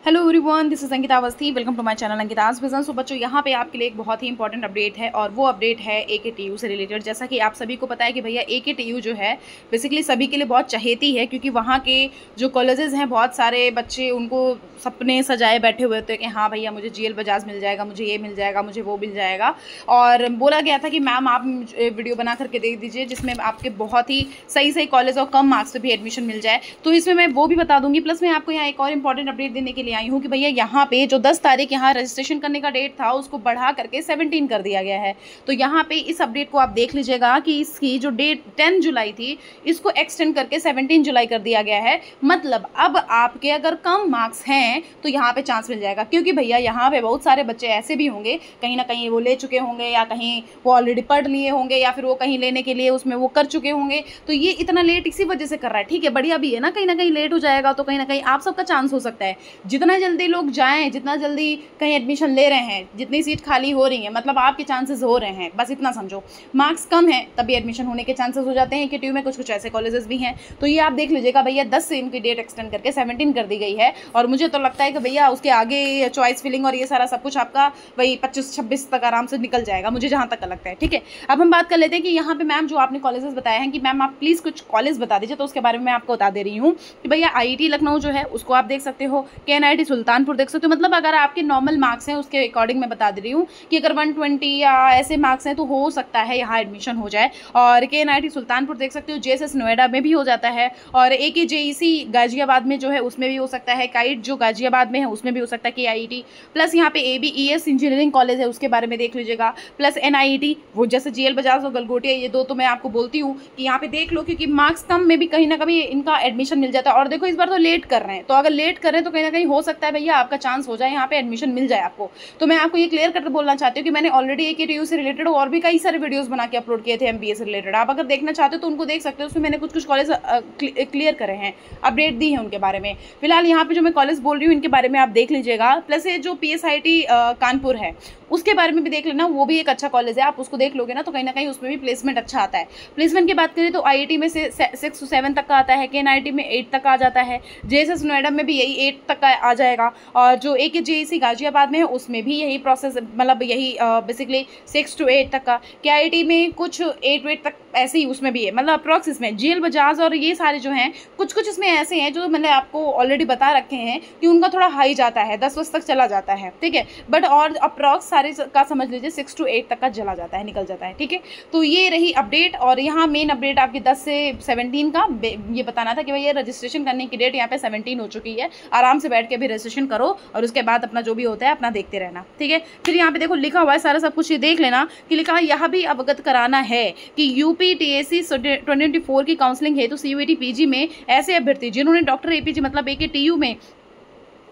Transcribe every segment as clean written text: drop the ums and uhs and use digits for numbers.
Hello everyone, this is Ankita Awasthi. Welcome to my channel Ankita's vision. So बच्चों, यहाँ पे आपके लिए एक बहुत ही इंपॉर्टेंट अपडेट है और वो अपडेट है AKTU से रिलेटेड। जैसा कि आप सभी को पता है कि भैया AKTU जो है बेसिकली सभी के लिए बहुत चहेती है, क्योंकि वहाँ के जो कॉलेजेस हैं बहुत सारे बच्चे उनको सपने सजाए बैठे हुए होते हैं कि हाँ भैया मुझे GL बजाज मिल जाएगा, मुझे ये मिल जाएगा, मुझे वो मिल जाएगा। और बोला गया था कि मैम आप वीडियो बना करके दे दीजिए जिसमें आपके बहुत ही सही सही कॉलेज और कम मार्क्स पे भी एडमिशन मिल जाए। तो इसमें मैं वो भी बता दूंगी। प्लस मैं आपको यहाँ एक और इंपॉर्टेंट अपडेट देने के लिए आई हूँ कि भैया यहाँ पे जो 10 तारीख यहाँ रजिस्ट्रेशन करने का डेट था उसको बढ़ा करके 17 कर दिया गया है। तो यहाँ पे इस अपडेट को आप देख लीजिएगा कि इसकी जो डेट 10 जुलाई थी इसको एक्सटेंड करके 17 जुलाई कर दिया गया है। मतलब अब आपके अगर कम मार्क्स हैं तो यहाँ पे चांस मिल जाएगा, क्योंकि भैया यहाँ पे बहुत सारे बच्चे ऐसे भी होंगे कहीं ना कहीं वो ले चुके होंगे या कहीं वो ऑलरेडी पढ़ लिए होंगे या फिर वो कहीं लेने के लिए उसमें वो कर चुके होंगे। तो ये इतना लेट इसी वजह से कर रहा है। ठीक है, बढ़िया भी है ना कहीं लेट हो जाएगा तो कहीं ना कहीं आप सबका चांस हो सकता है। जितना जल्दी लोग जाएं, जितना जल्दी कहीं एडमिशन ले रहे हैं, जितनी सीट खाली हो रही है मतलब आपके चांसेस हो रहे हैं। बस इतना समझो, मार्क्स कम है तभी एडमिशन होने के चांसेस हो जाते हैं। AKTU में कुछ ऐसे कॉलेजेस भी हैं। तो ये आप देख लीजिएगा भैया 10 से इनकी डेट एक्सटेंड करके 17 कर दी गई है। और मुझे तो लगता है कि भैया उसके आगे चॉइस फिलिंग और ये सारा सब कुछ आपका वही 25-26 तक आराम से निकल जाएगा, मुझे जहाँ तक लगता है। ठीक है, अब हम बात कर लेते हैं कि यहाँ पे मैम जो आपने कॉलेजेस बताए हैं कि मैम आप प्लीज़ कुछ कॉलेज बता दीजिए। तो उसके बारे में मैं आपको बता दे रही हूँ कि भैया IIT लखनऊ जो है उसको आप देख सकते हो, KNIT सुल्तानपुर देख सकते हो। मतलब अगर आपके नॉर्मल मार्क्स हैं उसके अकॉर्डिंग मैं बता दे रही हूँ कि अगर 120 या ऐसे मार्क्स हैं तो हो सकता है यहाँ एडमिशन हो जाए। और KNIT सुल्तानपुर देख सकते हो, JSS नोएडा में भी हो जाता है और AKJEC गाजियाबाद में जो है उसमें भी हो सकता है। काइट जो गाजियाबाद में है उसमें भी हो सकता है KIIT। प्लस यहाँ पे ABES इंजीनियरिंग कॉलेज है उसके बारे में देख लीजिएगा। प्लस NIT वो जैसे GL बजाज और गलगोटिया, ये दो तो मैं आपको बोलती हूँ कि यहाँ पे देख लो, क्योंकि मार्क्स कम में भी कहीं ना कहीं इनका एडमिशन मिल जाता है। और देखो इस बार तो लेट कर रहे हैं, तो अगर लेट कर रहे हैं तो कहीं ना कहीं हो सकता है भैया आपका चांस हो जाए, यहाँ पे एडमिशन मिल जाए आपको। तो मैं आपको ये क्लियर करके बोलना चाहती हूँ कि मैंने ऑलरेडी AKTU से रिलेटेड और भी कई सारे वीडियोस बना के अपलोड किए थे MBA से रिलेटेड। आप अगर देखना चाहते हो तो उनको देख सकते हो, उसमें मैंने कुछ कॉलेज क्लियर करे हैं, अपडेट दी है उनके बारे में। फिलहाल यहाँ पे जो मैं कॉलेज बोल रही हूँ इनके बारे में आप देख लीजिएगा। प्लस ये जो PSIT कानपुर है उसके बारे में भी देख लेना, वो भी एक अच्छा कॉलेज है। आप उसको देख लोगे ना तो कहीं ना कहीं उसमें भी प्लेसमेंट अच्छा आता है। प्लेसमेंट की बात करें तो IIT में से 6 to 7 तक का आता है, KNIT में 8 तक आ जाता है, JSS नोएडा में भी यही 8 तक का आ जाएगा। और जो AKJEC गाजियाबाद में है उसमें भी यही प्रोसेस, मतलब यही बेसिकली 6 to 8 तक का। KIIT में कुछ 8 तक ऐसे ही उसमें भी है, मतलब अप्रॉक्स। इसमें GL बजाज और ये सारे जो हैं कुछ इसमें ऐसे हैं जो मैंने आपको ऑलरेडी बता रखे हैं कि उनका थोड़ा हाई जाता है, 10 तक चला जाता है। ठीक है, बट और अप्रॉक्स सारे का समझ लीजिए 6 to 8 तक का चला जाता है, निकल जाता है। ठीक है, तो ये रही अपडेट। और यहाँ मेन अपडेट आपकी 10 से 17 का ये बताना था कि भाई ये रजिस्ट्रेशन करने की डेट यहाँ पे 17 हो चुकी है। आराम से बैठ के भी रजिस्ट्रेशन करो और उसके बाद अपना जो भी होता है अपना देखते रहना। ठीक है, फिर यहाँ पे देखो लिखा हुआ है सारा सब कुछ, ये देख लेना कि लिखा है यह भी अवगत कराना है कि UPTSC 2024 की काउंसलिंग हेतु CUET PG में ऐसे अभ्यर्थी जिन्होंने डॉक्टर APG मतलब AKTU में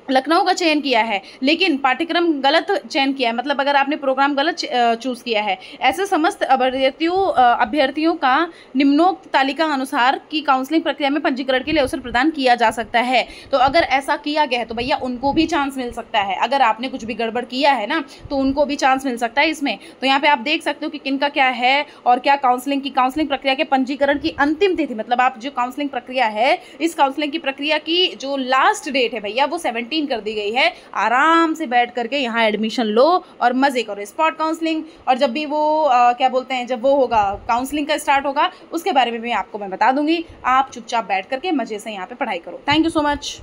लखनऊ का चयन किया है लेकिन पाठ्यक्रम गलत चयन किया है, मतलब अगर आपने प्रोग्राम गलत चूज किया है, ऐसे समस्त अभ्यर्थियों का निम्नोक्त तालिका अनुसार की काउंसलिंग प्रक्रिया में पंजीकरण के लिए अवसर प्रदान किया जा सकता है। तो अगर ऐसा किया गया है तो भैया उनको भी चांस मिल सकता है। अगर आपने कुछ भी गड़बड़ किया है ना तो उनको भी चांस मिल सकता है इसमें। तो यहाँ पे आप देख सकते हो कि किनका क्या है और क्या काउंसलिंग प्रक्रिया के पंजीकरण की अंतिम तिथि, मतलब आप जो काउंसलिंग प्रक्रिया है इस काउंसलिंग की प्रक्रिया की जो लास्ट डेट है भैया वो 17 कर दी गई है। आराम से बैठ करके यहाँ एडमिशन लो और मजे करो, स्पॉट काउंसलिंग। और जब भी वो क्या बोलते हैं, जब वो होगा काउंसलिंग का स्टार्ट होगा उसके बारे में भी आपको मैं बता दूंगी। आप चुपचाप बैठ करके मजे से यहाँ पे पढ़ाई करो। Thank you so much.